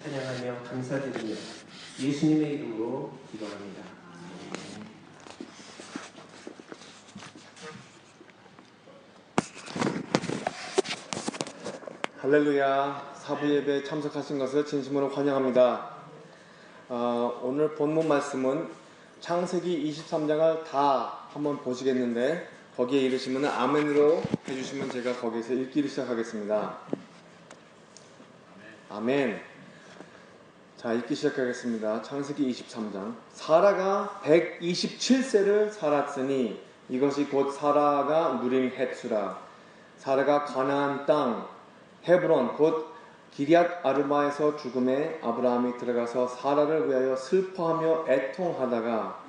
찬양하며 감사드리며 예수님의 이름으로 기도합니다. 할렐루야. 사부예배에 참석하신 것을 진심으로 환영합니다. 오늘 본문 말씀은 창세기 23장을 다 한번 보시겠는데 거기에 이르시면 아멘으로 해주시면 제가 거기에서 읽기를 시작하겠습니다. 아멘. 자, 읽기 시작하겠습니다. 창세기 23장. 사라가 127세를 살았으니 이것이 곧 사라가 누린 햇수라. 사라가 가나안 땅 헤브론 곧 기럇 아르바에서 죽음에 아브라함이 들어가서 사라를 위하여 슬퍼하며 애통하다가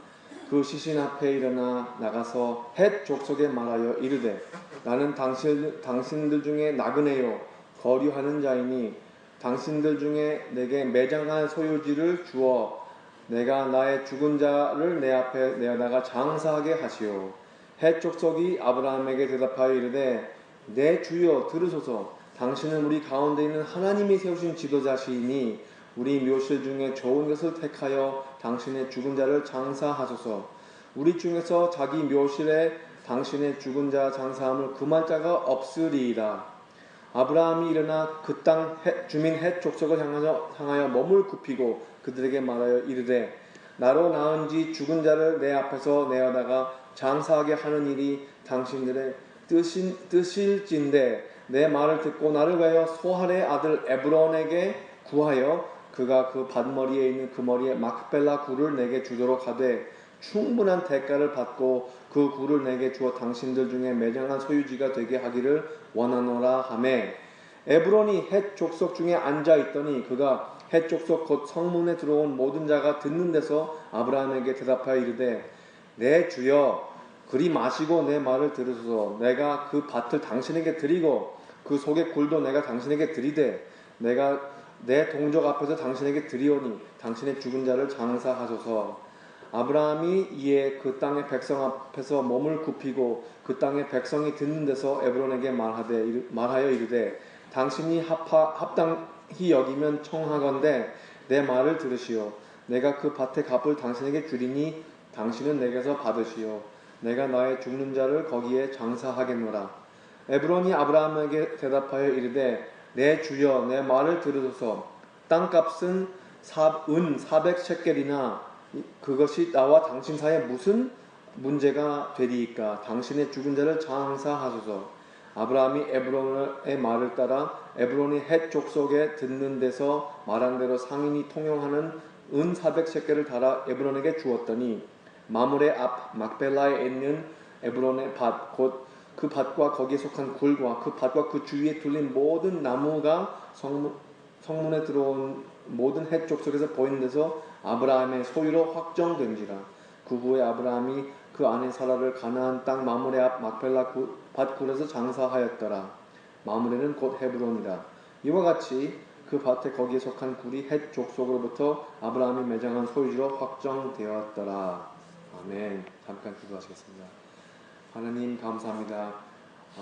그 시신 앞에 일어나 나가서 헷 족속에 말하여 이르되 나는 당신들 중에 나그네요 거류하는 자이니 당신들 중에 내게 매장한 소유지를 주어 내가 나의 죽은 자를 내 앞에 내어다가 장사하게 하시오. 헷 족속이 아브라함에게 대답하여 이르되 내 주여 들으소서. 당신은 우리 가운데 있는 하나님이 세우신 지도자시니 우리 묘실 중에 좋은 것을 택하여 당신의 죽은 자를 장사하소서. 우리 중에서 자기 묘실에 당신의 죽은 자 장사함을 금할 자가 없으리이다. 아브라함이 일어나 그 땅 주민 헷 족속을 향하여 몸을 굽히고 그들에게 말하여 이르되 나로 나은지 죽은 자를 내 앞에서 내어다가 장사하게 하는 일이 당신들의 뜻일진데 내 말을 듣고 나를 위하여 소할의 아들 에브론에게 구하여 그가 그 밭머리에 있는 그 머리에 막벨라 굴을 내게 주도록 하되 충분한 대가를 받고 그 굴을 내게 주어 당신들 중에 매장한 소유지가 되게 하기를 원하노라 하매 에브론이 헷 족속 중에 앉아 있더니 그가 헷 족속 곧 성문에 들어온 모든 자가 듣는 데서 아브라함에게 대답하여 이르되 내 주여 그리 마시고 내 말을 들으소서. 내가 그 밭을 당신에게 드리고 그 속의 굴도 내가 당신에게 드리되 내가 내 동족 앞에서 당신에게 드리오니 당신의 죽은 자를 장사하소서. 아브라함이 이에 그 땅의 백성 앞에서 몸을 굽히고 그 땅의 백성이 듣는 데서 에브론에게 말하여 이르되 당신이 합당히 여기면 청하건대 내 말을 들으시오. 내가 그 밭의 값을 당신에게 주리니 당신은 내게서 받으시오. 내가 나의 죽는 자를 거기에 장사하겠노라. 에브론이 아브라함에게 대답하여 이르되 내 주여 내 말을 들으소서. 땅값은 은 400셰켈이나 그것이 나와 당신 사이에 무슨 문제가 되리이까. 당신의 죽은 자를 장사하소서. 아브라함이 에브론의 말을 따라 에브론이 헷 족속에 듣는 데서 말한 대로 상인이 통용하는 은 400셰켈을 달아 에브론에게 주었더니 마물의 앞 막벨라에 있는 에브론의 밭 곧 그 밭과 거기에 속한 굴과 그 밭과 그 주위에 둘린 모든 나무가 성문에 들어온 모든 헷 족속에서 보이는 데서 아브라함의 소유로 확정된지라. 그 후에 아브라함이 그 아내 사라를 가나안 땅 마물의 앞 막벨라 밭 굴에서 장사하였더라. 마물에는 곧 헤브론이라. 이와 같이 그 밭에 거기에 속한 굴이 헷 족속으로부터 아브라함이 매장한 소유지로 확정되었더라. 아멘. 잠깐 기도하시겠습니다. 하나님 감사합니다.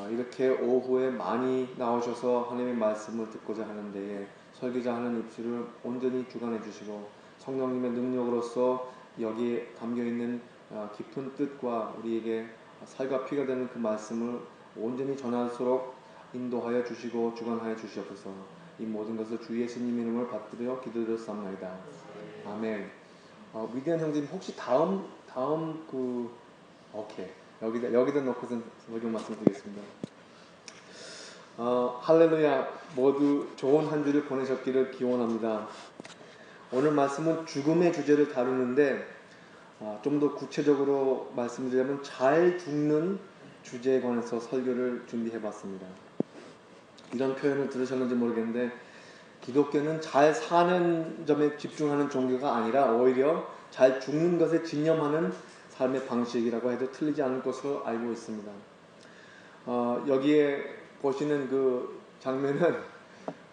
이렇게 오후에 많이 나오셔서 하나님의 말씀을 듣고자 하는 데에 설교자 하는 입술을 온전히 주관해 주시고 성령님의 능력으로서 여기에 담겨있는 깊은 뜻과 우리에게 살과 피가 되는 그 말씀을 온전히 전할수록 인도하여 주시고 주관하여 주시옵소서. 이 모든 것을 주 예수님 이름을 받들어 기도드렸사옵나이다. 아멘. 위대한 형제님 혹시 다음 오케이. 여기다 놓고서 설교 말씀 드리겠습니다. 할렐루야. 모두 좋은 한 주를 보내셨기를 기원합니다. 오늘 말씀은 죽음의 주제를 다루는데 좀 더 구체적으로 말씀드리자면 잘 죽는 주제에 관해서 설교를 준비해봤습니다. 이런 표현을 들으셨는지 모르겠는데 기독교는 잘 사는 점에 집중하는 종교가 아니라 오히려 잘 죽는 것에 집념하는 삶의 방식이라고 해도 틀리지 않을 것으로 알고 있습니다. 여기에 보시는 그 장면은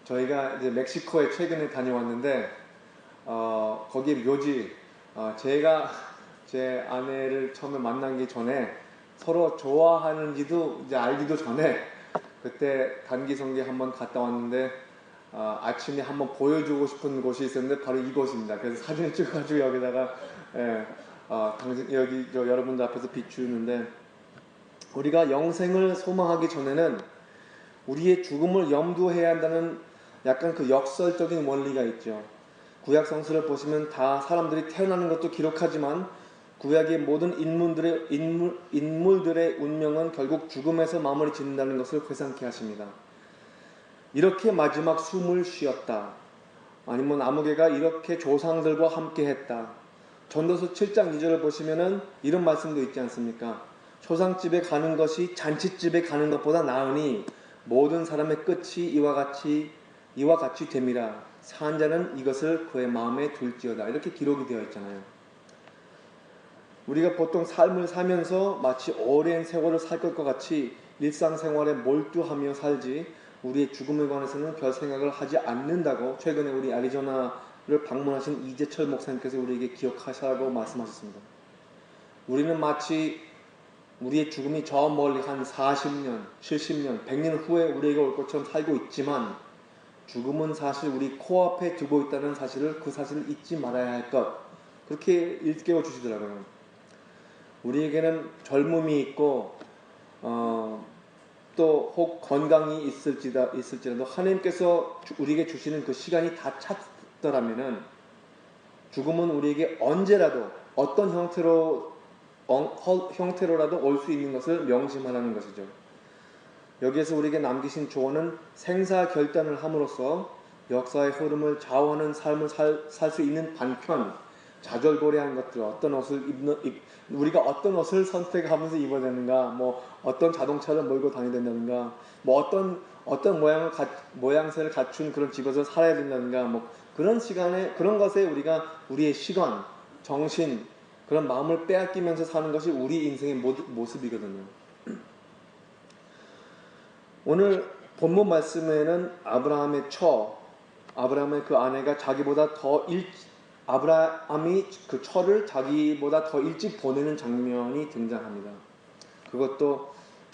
저희가 이제 멕시코에 최근에 다녀왔는데 거기 묘지 제가 제 아내를 처음에 만나기 전에 서로 좋아하는지도 이제 알기도 전에 그때 단기 성게 한번 갔다 왔는데 아침에 한번 보여주고 싶은 곳이 있었는데 바로 이곳입니다. 그래서 사진을 찍어가지고 여기다가 당신 여기 여러분들 앞에서 비추는데, 우리가 영생을 소망하기 전에는 우리의 죽음을 염두해야 한다는 약간 그 역설적인 원리가 있죠. 구약 성서를 보시면 다 사람들이 태어나는 것도 기록하지만 구약의 모든 인물들의 운명은 결국 죽음에서 마무리 짓는다는 것을 회상케 하십니다. 이렇게 마지막 숨을 쉬었다. 아니면 아무개가 이렇게 조상들과 함께 했다. 전도서 7장 2절을 보시면은 이런 말씀도 있지 않습니까? 초상집에 가는 것이 잔치집에 가는 것보다 나으니 모든 사람의 끝이 이와 같이 됨이라. 산 자는 이것을 그의 마음에 둘지어다. 이렇게 기록이 되어 있잖아요. 우리가 보통 삶을 살면서 마치 오랜 세월을 살 것과 같이 일상생활에 몰두하며 살지 우리의 죽음에 관해서는 별 생각을 하지 않는다고 최근에 우리 애리조나를 방문하신 이재철 목사님께서 우리에게 기억하시라고 말씀하셨습니다. 우리는 마치 우리의 죽음이 저 멀리 한 40년, 70년, 100년 후에 우리에게 올 것처럼 살고 있지만 죽음은 사실 우리 코앞에 두고 있다는 사실을, 그 사실을 잊지 말아야 할 것, 그렇게 일깨워 주시더라고요. 우리에게는 젊음이 있고 또 혹 건강이 있을지라도 하나님께서 우리에게 주시는 그 시간이 다 찼더라면은 죽음은 우리에게 언제라도 어떤 형태로라도 올 수 있는 것을 명심하라는 것이죠. 여기에서 우리에게 남기신 조언은 생사결단을 함으로써 역사의 흐름을 좌우하는 삶을 살 수 있는 반편, 좌절고려한 것들, 우리가 어떤 옷을 선택하면서 입어야 되는가, 뭐 어떤 자동차를 몰고 다녀야 된다는가, 뭐 어떤 모양새를 갖춘 그런 집에서 살아야 된다는가, 뭐 그런 시간에, 그런 것에 우리의 시간, 정신, 그런 마음을 빼앗기면서 사는 것이 우리 인생의 모습이거든요. 오늘 본문 말씀에는 아브라함의 그 아내가 아브라함이 그 처를 자기보다 더 일찍 보내는 장면이 등장합니다. 그것도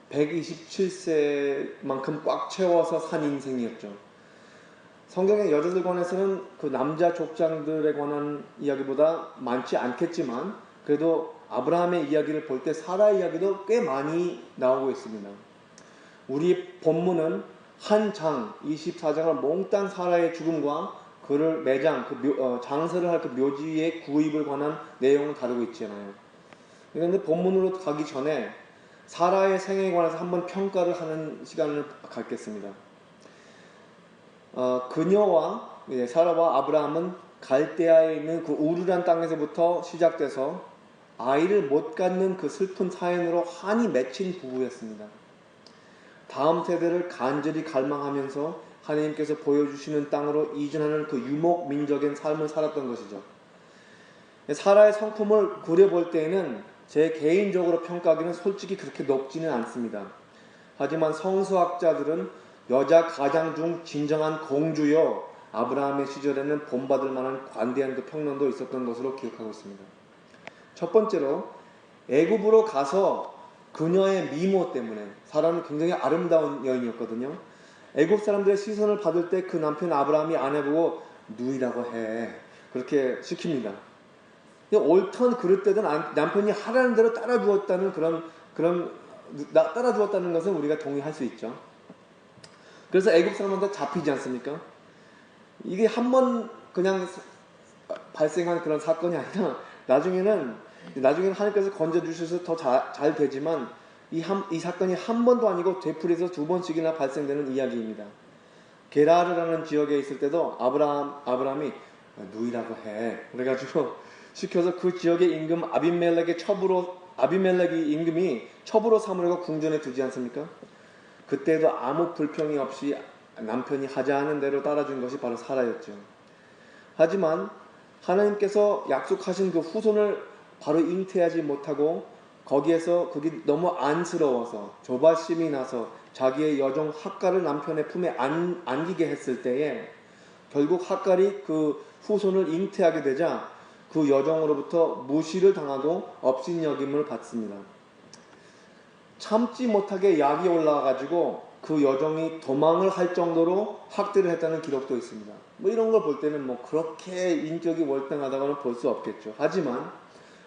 127세만큼 꽉 채워서 산 인생이었죠. 성경의 여자들 관해서는 그 남자 족장들에 관한 이야기보다 많지 않겠지만 그래도 아브라함의 이야기를 볼 때 사라의 이야기도 꽤 많이 나오고 있습니다. 우리 본문은 한 장 24장을 몽땅 사라의 죽음과 그를 장사를 할 그 묘지의 구입을 관한 내용을 다루고 있잖아요. 그런데 본문으로 가기 전에 사라의 생애에 관해서 한번 평가를 하는 시간을 갖겠습니다. 사라와 아브라함은 갈대아에 있는 그 우르란 땅에서부터 시작돼서 아이를 못 갖는 그 슬픈 사연으로 한이 맺힌 부부였습니다. 다음 세대를 간절히 갈망하면서 하나님께서 보여주시는 땅으로 이전하는 그 유목 민족의 삶을 살았던 것이죠. 사라의 성품을 그려볼 때에는 제 개인적으로 평가하기는 솔직히 그렇게 높지는 않습니다. 하지만 성서학자들은 여자 가장 중 진정한 공주여 아브라함의 시절에는 본받을 만한 관대한 그 평론도 있었던 것으로 기억하고 있습니다. 첫 번째로 애굽으로 가서 그녀의 미모 때문에, 사라는 굉장히 아름다운 여인이었거든요. 애굽 사람들의 시선을 받을 때 그 남편 아브라함이 아내 보고 누이라고 해, 그렇게 시킵니다. 옳던 그릇되던 남편이 하라는 대로 따라주었다는 따라주었다는 것은 우리가 동의할 수 있죠. 그래서 애굽 사람한테 잡히지 않습니까? 이게 한 번 그냥 발생한 그런 사건이 아니라 나중에는 하나님께서 건져주셔서 더 잘 되지만 이 사건이 한 번도 아니고 되풀이해서 두 번씩이나 발생되는 이야기입니다. 게라르라는 지역에 있을 때도 아브라함이 누이라고 해, 그래가지고 시켜서 그 지역의 임금 아비멜렉이 임금이 첩으로 삼으려고 궁전에 두지 않습니까? 그때도 아무 불평이 없이 남편이 하자는 대로 따라준 것이 바로 사라였죠. 하지만 하나님께서 약속하신 그 후손을 바로 잉태하지 못하고 그게 너무 안쓰러워서 조바심이 나서 자기의 여종 핫갈을 남편의 품에 안기게 했을 때에 결국 핫갈이 그 후손을 잉태하게 되자 그 여종으로부터 무시를 당하고 업신여김을 받습니다. 참지 못하게 약이 올라와가지고 그 여종이 도망을 할 정도로 학대를 했다는 기록도 있습니다. 뭐 이런 걸 볼 때는 뭐 그렇게 인격이 월등하다고는 볼 수 없겠죠. 하지만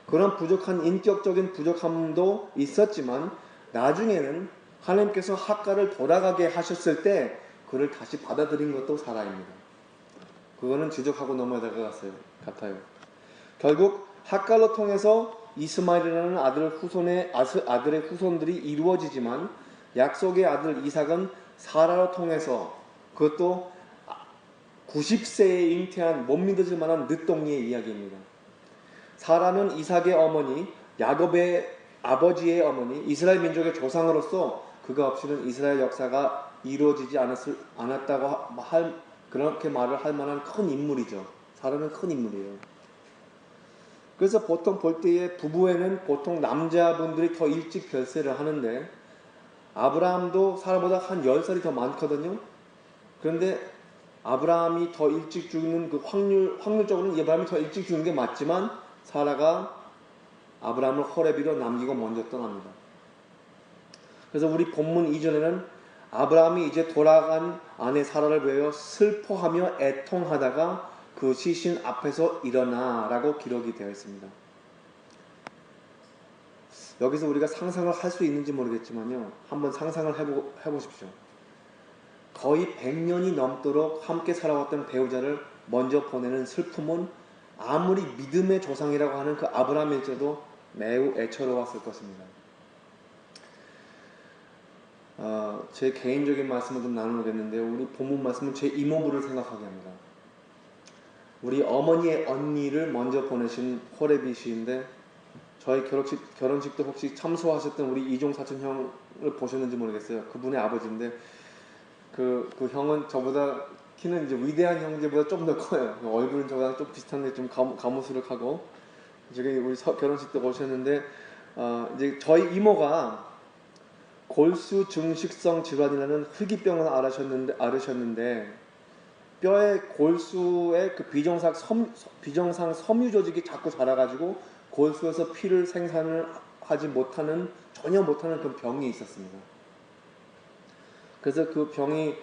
그런 부족한 인격적인 부족함도 있었지만 나중에는 하나님께서 학가를 돌아가게 하셨을 때 그를 다시 받아들인 것도 사라입니다. 그거는 지적하고 넘어야 될 것 같아요. 결국 학가를 통해서 이스마엘이라는 아들의 후손들이 이루어지지만 약속의 아들 이삭은 사라로 통해서, 그것도 90세에 잉태한 못 믿어질 만한 늦둥이의 이야기입니다. 사라는 이삭의 어머니, 야곱의 아버지의 어머니, 이스라엘 민족의 조상으로서 그가 없이는 이스라엘 역사가 이루어지지 않았다고 그렇게 말을 할 만한 큰 인물이죠. 사라는 큰 인물이에요. 그래서 보통 볼 때에 부부에는 보통 남자분들이 더 일찍 별세를 하는데 아브라함도 사라보다 한 10살이 더 많거든요. 그런데 아브라함이 더 일찍 죽는 그 확률적으로는 아브라함이 더 일찍 죽는 게 맞지만 사라가 아브라함을 호레비로 남기고 먼저 떠납니다. 그래서 우리 본문 이전에는 아브라함이 이제 돌아간 아내 사라를 위하여 슬퍼하며 애통하다가 그 시신 앞에서 일어나라고 기록이 되어 있습니다. 여기서 우리가 상상을 할 수 있는지 모르겠지만요. 한번 상상을 해보십시오. 거의 100년이 넘도록 함께 살아왔던 배우자를 먼저 보내는 슬픔은 아무리 믿음의 조상이라고 하는 그 아브라함일지라도 매우 애처로웠을 것입니다. 제 개인적인 말씀을 좀 나누겠는데요. 우리 본문 말씀은 제 이모부를 생각하게 합니다. 우리 어머니의 언니를 먼저 보내신 호레비 씨인데 저희 결혼식도 혹시 참석하셨던 우리 이종 사촌 형을 보셨는지 모르겠어요. 그분의 아버지인데 그 형은 저보다 키는 이제 위대한 형제보다 좀 더 커요. 얼굴은 저랑 좀 비슷한데 좀 가무스룩하고 저기 우리 결혼식 때 오셨는데 이제 저희 이모가 골수 증식성 질환이라는 희귀병을 앓으셨는데 뼈에 골수에 그 비정상 섬유 조직이 자꾸 자라가지고 골수에서 피를 생산을 전혀 못하는 그 병이 있었습니다. 그래서 그 병이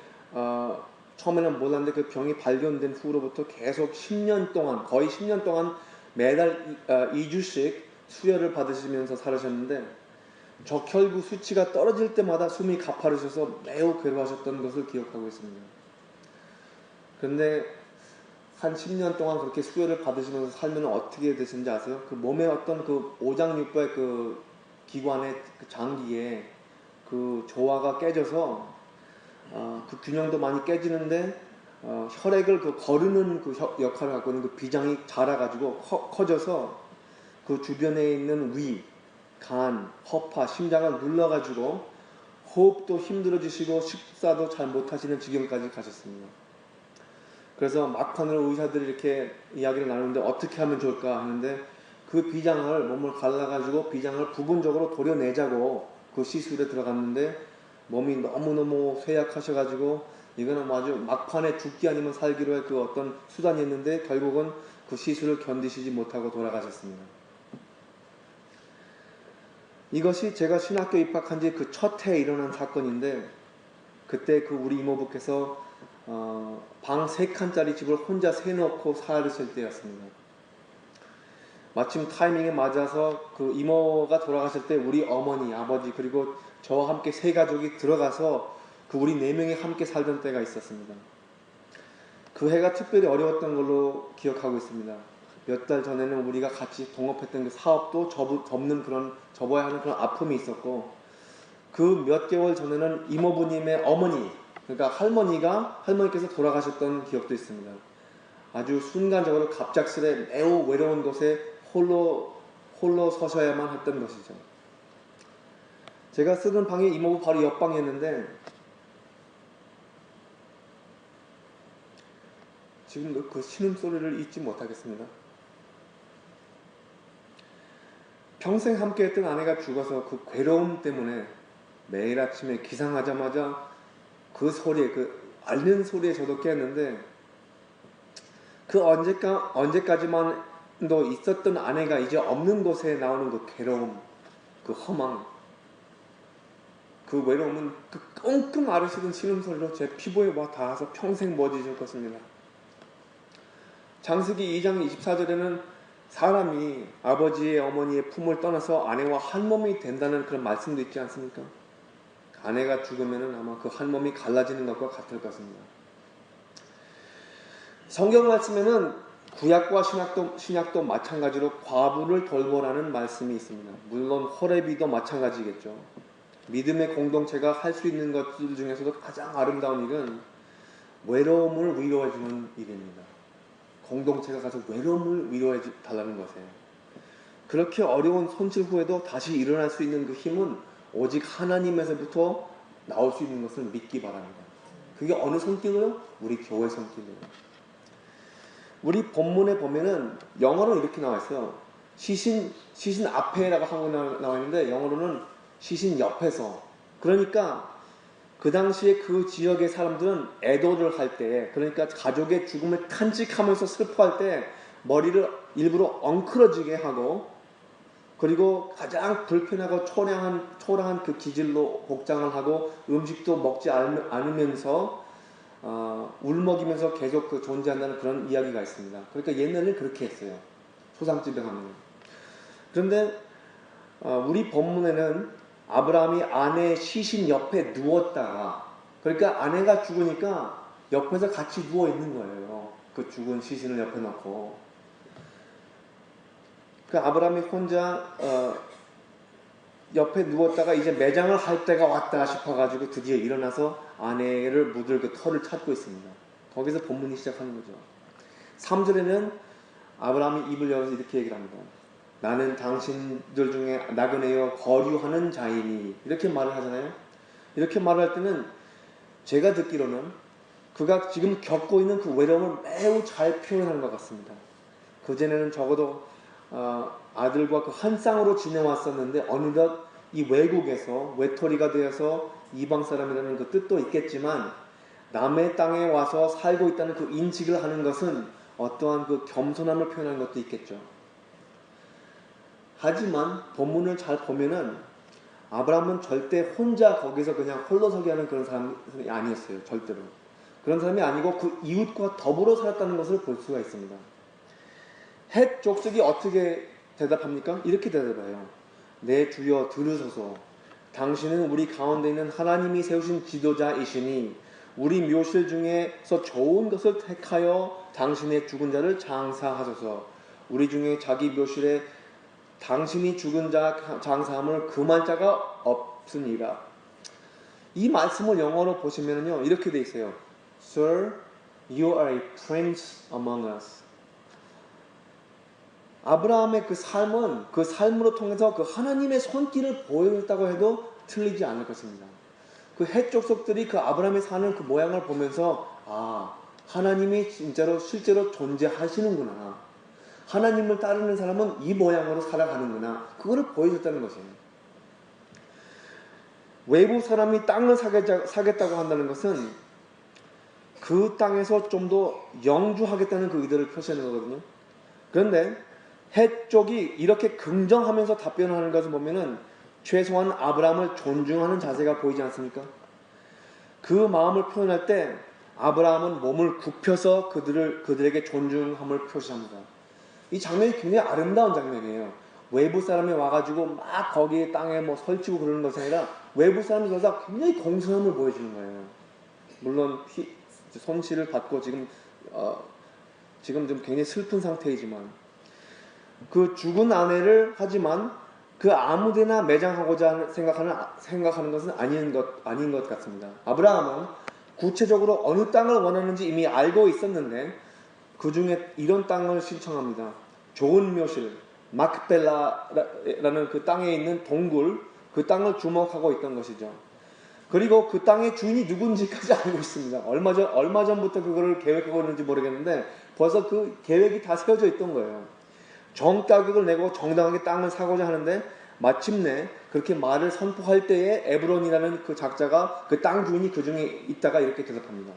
처음에는 몰랐는데 그 병이 발견된 후로부터 계속 10년 동안, 거의 10년 동안 매달 2주씩 수혈을 받으시면서 살으셨는데 적혈구 수치가 떨어질 때마다 숨이 가파르셔서 매우 괴로워하셨던 것을 기억하고 있습니다. 그런데 한 10년 동안 그렇게 수혈을 받으시면서 살면 어떻게 되시는지 아세요? 그 몸에 어떤 그 오장육부의 그 기관의 그 장기에 그 조화가 깨져서 그 균형도 많이 깨지는데 혈액을 그 거르는 그 역할을 갖고 있는 그 비장이 자라가지고 커져서 그 주변에 있는 위, 간, 허파, 심장을 눌러가지고 호흡도 힘들어지시고 식사도 잘 못하시는 지경까지 가셨습니다. 그래서 막판으로 의사들이 이렇게 이야기를 나누는데 어떻게 하면 좋을까 하는데 그 비장을 몸을 갈라가지고 비장을 부분적으로 도려내자고 그 시술에 들어갔는데 몸이 너무너무 쇠약하셔가지고 이거는 아주 막판에 죽기 아니면 살기로의 그 어떤 수단이었는데 결국은 그 시술을 견디시지 못하고 돌아가셨습니다. 이것이 제가 신학교 입학한 지 그 첫 해에 일어난 사건인데 그때 그 우리 이모부께서 방 3칸짜리 집을 혼자 세놓고 살으실 때였습니다. 마침 타이밍에 맞아서 그 이모가 돌아가실 때 우리 어머니, 아버지 그리고 저와 함께 세 가족이 들어가서 그 우리 4명이 함께 살던 때가 있었습니다. 그 해가 특별히 어려웠던 걸로 기억하고 있습니다. 몇 달 전에는 우리가 같이 동업했던 그 사업도 접어야 하는 그런 아픔이 있었고 그 몇 개월 전에는 이모부님의 어머니, 그러니까 할머니께서 돌아가셨던 기억도 있습니다. 아주 순간적으로 갑작스레 매우 외로운 곳에 홀로 서셔야만 했던 것이죠. 제가 쓰던 방이 이모부 바로 옆방이었는데 지금 그 신음소리를 잊지 못하겠습니다. 평생 함께했던 아내가 죽어서 그 괴로움 때문에 매일 아침에 기상하자마자 그 소리에, 그 앓는 소리에 저도 깼는데 그 언제까지만도 있었던 아내가 이제 없는 곳에 나오는 그 괴로움, 그 허망. 그 외로움은 그 끙끙 앓으시던 신음소리로 제 피부에 와 닿아서 평생 머지실 것입니다. 창세기 2장 24절에는 사람이 아버지의 어머니의 품을 떠나서 아내와 한 몸이 된다는 그런 말씀도 있지 않습니까? 아내가 죽으면 아마 그 한 몸이 갈라지는 것과 같을 것입니다. 성경 말씀에는 구약과 신약도 마찬가지로 과부를 돌보라는 말씀이 있습니다. 물론 호레비도 마찬가지겠죠. 믿음의 공동체가 할 수 있는 것들 중에서도 가장 아름다운 일은 외로움을 위로해주는 일입니다. 공동체가 가서 외로움을 위로해 달라는 것이에요. 그렇게 어려운 손실 후에도 다시 일어날 수 있는 그 힘은 오직 하나님에서부터 나올 수 있는 것을 믿기 바랍니다. 그게 어느 손길로요? 우리 교회 손길로요. 우리 본문에 보면은 영어로 이렇게 나와 있어요. 시신 앞에라고 한국어 나와 있는데 영어로는 시신 옆에서. 그러니까 그 당시에 그 지역의 사람들은 애도를 할 때, 그러니까 가족의 죽음을 탄식하면서 슬퍼할 때 머리를 일부러 엉클어지게 하고, 그리고 가장 불편하고 초라한 그 기질로 복장을 하고 음식도 먹지 않으면서 울먹이면서 계속 그 존재한다는 그런 이야기가 있습니다. 그러니까 옛날에는 그렇게 했어요. 소상집에 가면. 그런데 우리 본문에는 아브라함이 아내의 시신 옆에 누웠다가, 그러니까 아내가 죽으니까 옆에서 같이 누워 있는 거예요. 그 죽은 시신을 옆에 놓고. 그 아브라함이 혼자 옆에 누웠다가 이제 매장을 할 때가 왔다 싶어가지고 드디어 일어나서 아내를 묻을 그 털을 찾고 있습니다. 거기서 본문이 시작하는 거죠. 3절에는 아브라함이 입을 열어서 이렇게 얘기를 합니다. 나는 당신들 중에 나그네여 거류하는 자이니, 이렇게 말을 하잖아요. 이렇게 말을 할 때는 제가 듣기로는 그가 지금 겪고 있는 그 외로움을 매우 잘 표현하는 것 같습니다. 그전에는 적어도 아들과 그 한 쌍으로 지내왔었는데 어느덧 이 외국에서 외톨이가 되어서 이방 사람이라는 그 뜻도 있겠지만 남의 땅에 와서 살고 있다는 그 인식을 하는 것은 어떠한 그 겸손함을 표현하는 것도 있겠죠. 하지만 본문을 잘 보면은 아브라함은 절대 혼자 거기서 그냥 홀로서기 하는 그런 사람이 아니었어요. 절대로. 그런 사람이 아니고 그 이웃과 더불어 살았다는 것을 볼 수가 있습니다. 헷 족속이 어떻게 대답합니까? 이렇게 대답해요. 내 주여 들으소서. 당신은 우리 가운데 있는 하나님이 세우신 지도자이시니 우리 묘실 중에서 좋은 것을 택하여 당신의 죽은 자를 장사하소서. 우리 중에 자기 묘실에 당신이 죽은 자 장사함을 금할 자가 없으니라. 이 말씀을 영어로 보시면요 이렇게 돼 있어요. Sir, you are a prince among us. 아브라함의 그 삶은 그 삶으로 통해서 그 하나님의 손길을 보여줬다고 해도 틀리지 않을 것입니다. 그 헷 족속들이 그 아브라함의 사는 그 모양을 보면서 하나님이 실제로 존재하시는구나. 하나님을 따르는 사람은 이 모양으로 살아가는구나. 그거를 보여줬다는 것이에요. 외부 사람이 땅을 사겠다고 한다는 것은 그 땅에서 좀 더 영주하겠다는 그 의도를 표시하는 거거든요. 그런데 헷 쪽이 이렇게 긍정하면서 답변하는 것을 보면은 최소한 아브라함을 존중하는 자세가 보이지 않습니까? 그 마음을 표현할 때 아브라함은 몸을 굽혀서 그들에게 존중함을 표시합니다. 이 장면이 굉장히 아름다운 장면이에요. 외부 사람이 와가지고 막 거기에 땅에 뭐 설치고 그러는 것이 아니라 외부 사람이 와서 굉장히 공손함을 보여주는 거예요. 물론 손실을 받고 지금 좀 굉장히 슬픈 상태이지만 그 죽은 아내를 하지만 그 아무데나 매장하고자 생각하는 것은 아닌 것 같습니다. 아브라함은 구체적으로 어느 땅을 원하는지 이미 알고 있었는데 그 중에 이런 땅을 신청합니다. 좋은 묘실, 마크벨라라는 그 땅에 있는 동굴, 그 땅을 주목하고 있던 것이죠. 그리고 그 땅의 주인이 누군지까지 알고 있습니다. 얼마 전부터 그거를 계획하고 있는지 모르겠는데 벌써 그 계획이 다 세워져 있던 거예요. 정가격을 내고 정당하게 땅을 사고자 하는데 마침내 그렇게 말을 선포할 때에 에브론이라는 그 작자가 그 땅 주인이 그 중에 있다가 이렇게 대답합니다.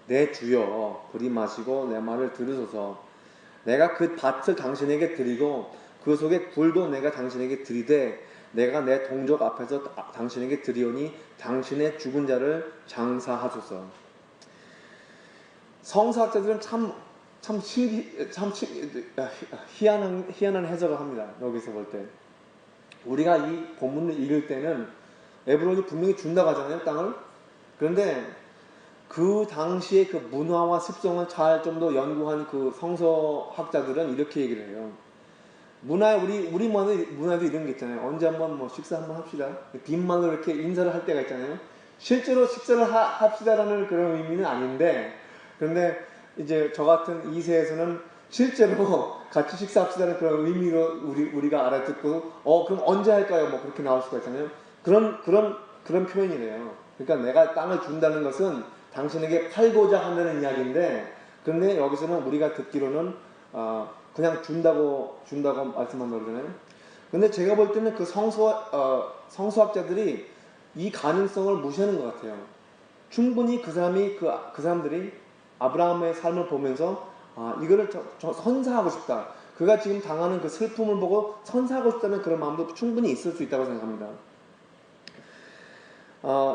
내 주여 그리 마시고 내 말을 들으소서. 내가 그 밭을 당신에게 드리고 그 속에 굴도 내가 당신에게 드리되 내가 내 동족 앞에서 당신에게 드리오니 당신의 죽은 자를 장사하소서. 성서학자들은 참 희한한 해석을 합니다. 여기서 볼 때. 우리가 이 본문을 읽을 때는 에브론이 분명히 준다고 하잖아요, 땅을. 그런데 그 당시의 그 문화와 습성을 잘 좀 더 연구한 그 성서학자들은 이렇게 얘기를 해요. 우리 문화도 이런 게 있잖아요. 언제 한번 뭐 식사 한번 합시다. 빈말로 이렇게 인사를 할 때가 있잖아요. 실제로 식사를 합시다라는 그런 의미는 아닌데, 그런데 이제 저 같은 2세에서는 실제로 같이 식사합시다는 그런 의미로 우리가 알아듣고, 그럼 언제 할까요? 뭐 그렇게 나올 수가 있잖아요. 그런 표현이래요. 그러니까 내가 땅을 준다는 것은 당신에게 팔고자 한다는 이야기인데, 그런데 여기서는 우리가 듣기로는 그냥 준다고 말씀한다고 그러잖아요. 근데 제가 볼 때는 그 성서학자들이 이 가능성을 무시하는 것 같아요. 충분히 그 사람들이 아브라함의 삶을 보면서 이거를 저 선사하고 싶다. 그가 지금 당하는 그 슬픔을 보고 선사하고 싶다는 그런 마음도 충분히 있을 수 있다고 생각합니다.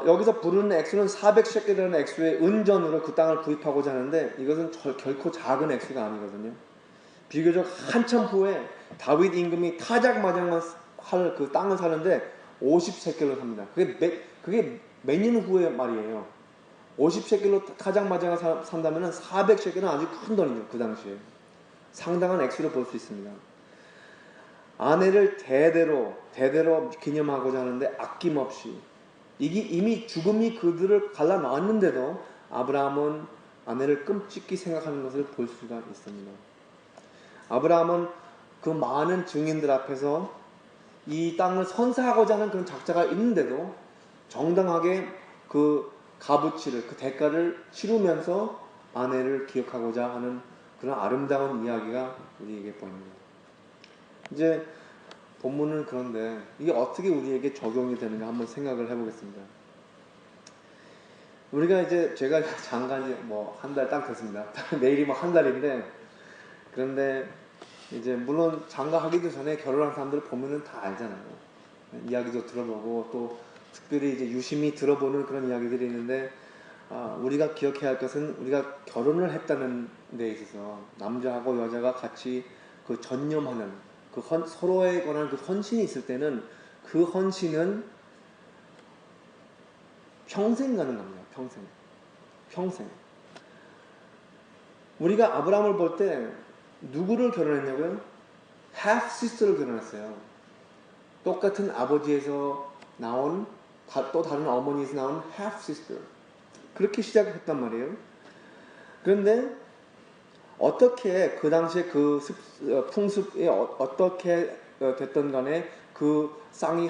여기서 부르는 액수는 400셰켈이라는 액수의 은전으로 그 땅을 구입하고자 하는데 이것은 결코 작은 액수가 아니거든요. 비교적 한참 후에 다윗 임금이 타작마장만 할 그 땅을 사는데 50셰켈로 삽니다. 그게 몇 년 후의 말이에요. 50셰켈로 타작마장을 산다면 400셰켈은 아주 큰 돈이죠. 그 당시에. 상당한 액수를 볼 수 있습니다. 아내를 대대로 기념하고자 하는데 아낌없이 이미 죽음이 그들을 갈라놨는데도 아브라함은 아내를 끔찍히 생각하는 것을 볼 수가 있습니다. 아브라함은 그 많은 증인들 앞에서 이 땅을 선사하고자 하는 그런 작자가 있는데도 정당하게 그 값어치를, 그 대가를 치르면서 아내를 기억하고자 하는 그런 아름다운 이야기가 우리에게 보입니다. 이제 본문은 그런데 이게 어떻게 우리에게 적용이 되는가 한번 생각을 해보겠습니다. 우리가 이제 제가 장가지 뭐 한 달 딱 됐습니다. 내일이 뭐 한 달인데, 그런데 이제 물론 장가하기도 전에 결혼한 사람들 보면은 다 알잖아요. 이야기도 들어보고 또 특별히 이제 유심히 들어보는 그런 이야기들이 있는데, 우리가 기억해야 할 것은 우리가 결혼을 했다는 데 있어서 남자하고 여자가 같이 그 전념하는 서로에 관한 그 헌신이 있을 때는 그 헌신은 평생 가는 겁니다. 평생. 우리가 아브라함을 볼 때 누구를 결혼했냐고요? half sister를 결혼했어요. 똑같은 아버지에서 나온 또 다른 어머니에서 나온 half sister. 그렇게 시작했단 말이에요. 그런데 어떻게 그 당시에 그 풍습이 어떻게 됐던 간에 그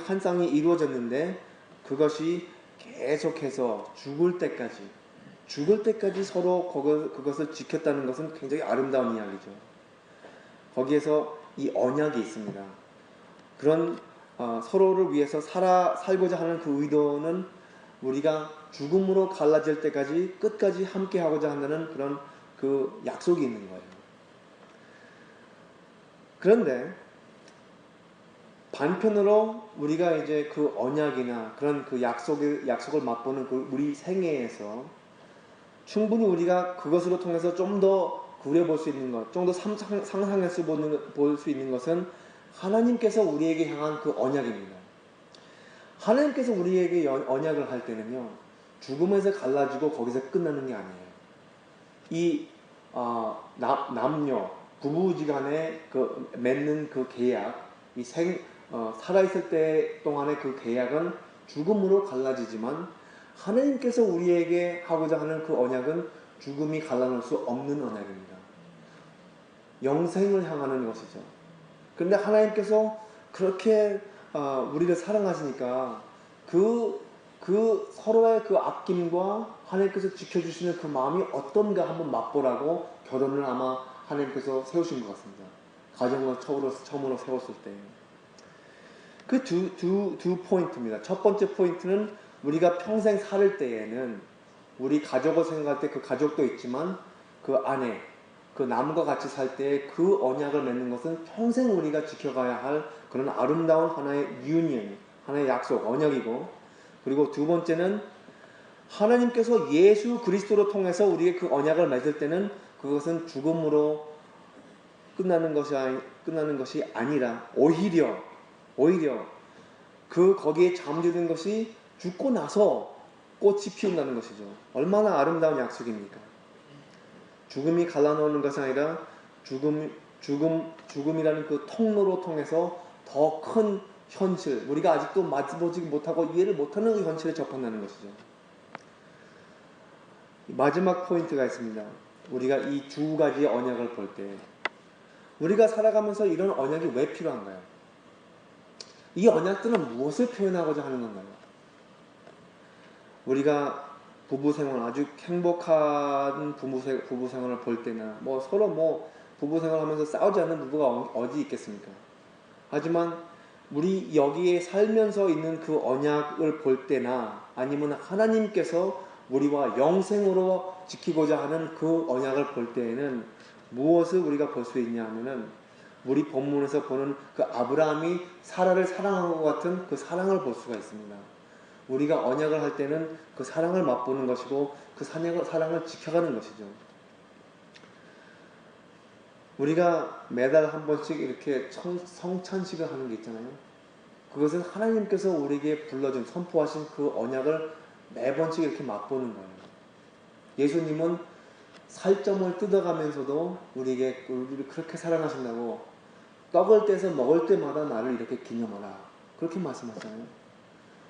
한 쌍이 이루어졌는데 그것이 계속해서 죽을 때까지 서로 그것을 지켰다는 것은 굉장히 아름다운 이야기죠. 거기에서 이 언약이 있습니다. 그런 서로를 위해서 살고자 하는 그 의도는 우리가 죽음으로 갈라질 때까지 끝까지 함께 하고자 한다는 그런 그 약속이 있는 거예요. 그런데 반편으로 우리가 이제 그 언약이나 그런 그 약속을 맛보는 그 우리 생애에서 충분히 우리가 그것으로 통해서 좀 더 구려볼 수 있는 것, 좀 더 상상해서 볼 수 있는 것은 하나님께서 우리에게 향한 그 언약입니다. 하나님께서 우리에게 언약을 할 때는요, 죽음에서 갈라지고 거기서 끝나는 게 아니에요. 이 남녀 부부지간에 그 맺는 그 계약, 살아있을 때 동안의 그 계약은 죽음으로 갈라지지만 하나님께서 우리에게 하고자 하는 그 언약은 죽음이 갈라놓을 수 없는 언약입니다. 영생을 향하는 것이죠. 그런데 하나님께서 그렇게 우리를 사랑하시니까 그 서로의 그 아낌과 하나님께서 지켜주시는 그 마음이 어떤가 한번 맛보라고 결혼을 아마 하나님께서 세우신 것 같습니다. 가정을 처음으로 세웠을 때. 그 두 포인트입니다. 첫 번째 포인트는 우리가 평생 살 때에는 우리 가족을 생각할 때 그 가족도 있지만 그 아내, 그 남과 같이 살 때 그 언약을 맺는 것은 평생 우리가 지켜가야 할 그런 아름다운 하나의 유니언, 하나의 약속, 언약이고, 그리고 두 번째는 하나님께서 예수 그리스도로 통해서 우리의 그 언약을 맺을 때는 그것은 죽음으로 끝나는 것이 아니라 오히려 그 거기에 잠재된 것이 죽고 나서 꽃이 피운다는 것이죠. 얼마나 아름다운 약속입니까? 죽음이 갈라놓는 것이 아니라 죽음이라는 그 통로로 통해서 더 큰 현실, 우리가 아직도 맛보지 못하고 이해를 못하는 그 현실에 접한다는 것이죠. 마지막 포인트가 있습니다. 우리가 이 두 가지의 언약을 볼 때 우리가 살아가면서 이런 언약이 왜 필요한가요? 이 언약들은 무엇을 표현하고자 하는 건가요? 우리가 부부생활, 아주 행복한 부부생활을 볼 때나 서로 부부생활 하면서 싸우지 않는 부부가 어디 있겠습니까? 하지만 우리 여기에 살면서 있는 그 언약을 볼 때나 아니면 하나님께서 우리와 영생으로 지키고자 하는 그 언약을 볼 때에는 무엇을 우리가 볼 수 있냐 하면은 우리 본문에서 보는 그 아브라함이 사라를 사랑한 것 같은 그 사랑을 볼 수가 있습니다. 우리가 언약을 할 때는 그 사랑을 맛보는 것이고 그 사랑을 지켜가는 것이죠. 우리가 매달 한 번씩 이렇게 성찬식을 하는 게 있잖아요. 그것은 하나님께서 우리에게 불러준, 선포하신 그 언약을 매번씩 이렇게 맛보는 거예요. 예수님은 살점을 뜯어가면서도 우리를 그렇게 사랑하신다고 떡을 떼서 먹을 때마다 나를 이렇게 기념하라, 그렇게 말씀하잖아요.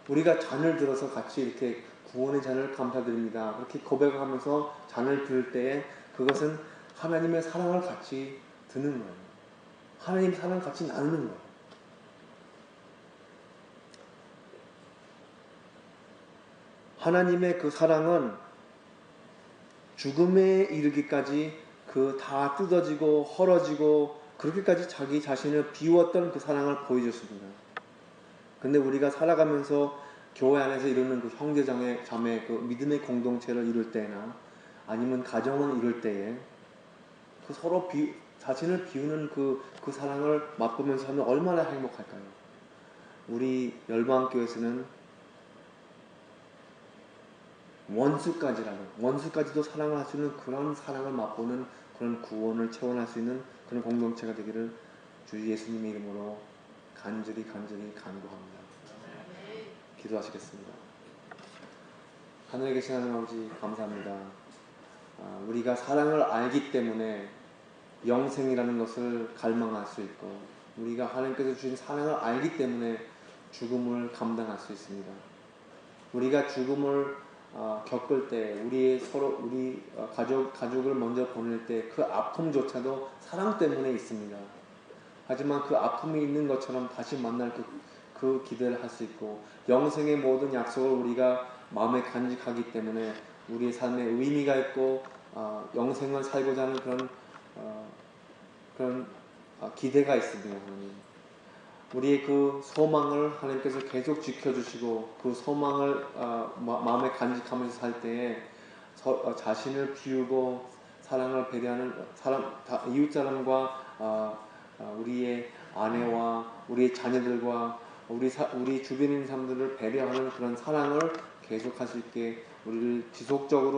우리가 잔을 들어서 같이 이렇게 구원의 잔을 감사드립니다, 그렇게 고백하면서 잔을 들 때에 그것은 하나님의 사랑을 같이 드는 거예요. 하나님 사랑을 같이 나누는 거예요. 하나님의 그 사랑은 죽음에 이르기까지 그 다 뜯어지고 헐어지고 그렇게까지 자기 자신을 비웠던 그 사랑을 보여줬습니다. 근데 우리가 살아가면서 교회 안에서 이루는 그 형제자매 그 믿음의 공동체를 이룰 때나 아니면 가정을 이룰 때에 그 서로 자신을 비우는 그 사랑을 맛보면서 하면 얼마나 행복할까요? 우리 열방교회에서는 원수까지도 사랑을 할 수 있는 그런 사랑을 맛보는 그런 구원을 체험할 수 있는 그런 공동체가 되기를 주 예수님의 이름으로 간절히 간구합니다. 기도하시겠습니다. 하늘에 계신 하나님 아버지, 감사합니다. 우리가 사랑을 알기 때문에 영생이라는 것을 갈망할 수 있고, 우리가 하나님께서 주신 사랑을 알기 때문에 죽음을 감당할 수 있습니다. 우리가 죽음을 겪을 때 우리 가족을 먼저 보낼 때 그 아픔조차도 사랑 때문에 있습니다. 하지만 그 아픔이 있는 것처럼 다시 만날 그 기대를 할 수 있고, 영생의 모든 약속을 우리가 마음에 간직하기 때문에 우리의 삶에 의미가 있고 영생을 살고자 하는 그런 기대가 있습니다. 하나님, 우리의 그 소망을 하나님께서 계속 지켜주시고 그 소망을 마음에 간직하면서 살 때에 자신을 비우고 사랑을 배려하는 이웃사람과 우리의 아내와 우리의 자녀들과 우리 주변에 있는 사람들을 배려하는 그런 사랑을 계속할 수 있게 우리를 지속적으로